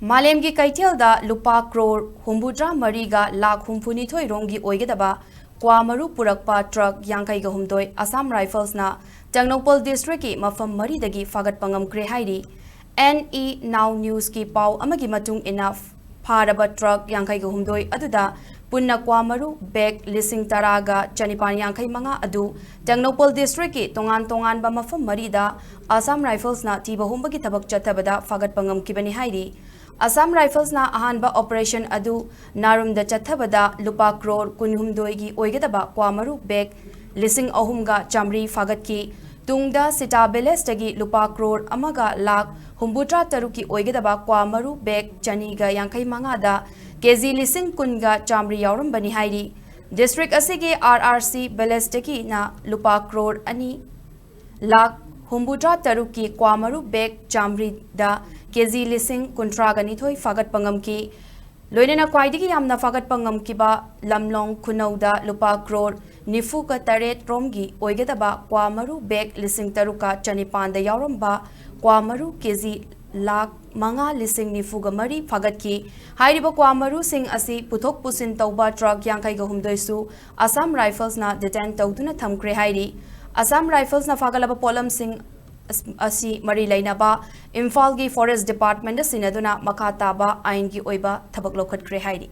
Malem ki keithel da Lupa Crore Humbudra Mariga lakh humpunithoi Romgi Oigadaba Maru purakpa truck Yankai Gahumdoi Assam Rifles na Tengnoupal District ki mafam dagi Fagatpa Ngamkhre Hairi NE Now News ki pau amagi matung enough Paraba truck Yankai Gahumdoi aduda Punna Maru bag lising taraga Chanipan Yankai Manga adu Tengnoupal District ki tongan ba mafam marida Assam Rifles na tiba humbagi tabak chatabada Fagatpa Ngamkhre Hairi Assam Rifles na ahanba operation adu narum da chathabada Lupa Crore kunhumdoi gi Oigadaba Maru bag lising ahumga chamri fagatki tungda sita belestagi Lupa Crore amaga lakh humbutra taruki Oigadaba Maru bag chaniga yankai mangada kezi lising kunga chamri yaurum bani hairi district asigi RRC belestagi na Lupa Crore ani lakh humbutra taruki Maru bag chamri da kezi lising kuntragani thoi Fagatpa Ngamkhre loinena kwaidigi yamna Fagatpa Ngamkhre lamlong kunauda Lupa Crore nifu ka taret Romgi Oigadaba Maru bag lising taruka chanipanda yauramba Maru kezi lakh manga lising nifu ga mari Fagatki hairiba Maru sing asi puthok pusin tauba truck yankai ga humdoisu Assam Rifles na detain tauduna thamkhre hairi Assam Rifles na fagalaba polam sing asi mari lainaba Imphal gi forest department sinaduna makataba ain gi oiba thabak lokhat kre hairi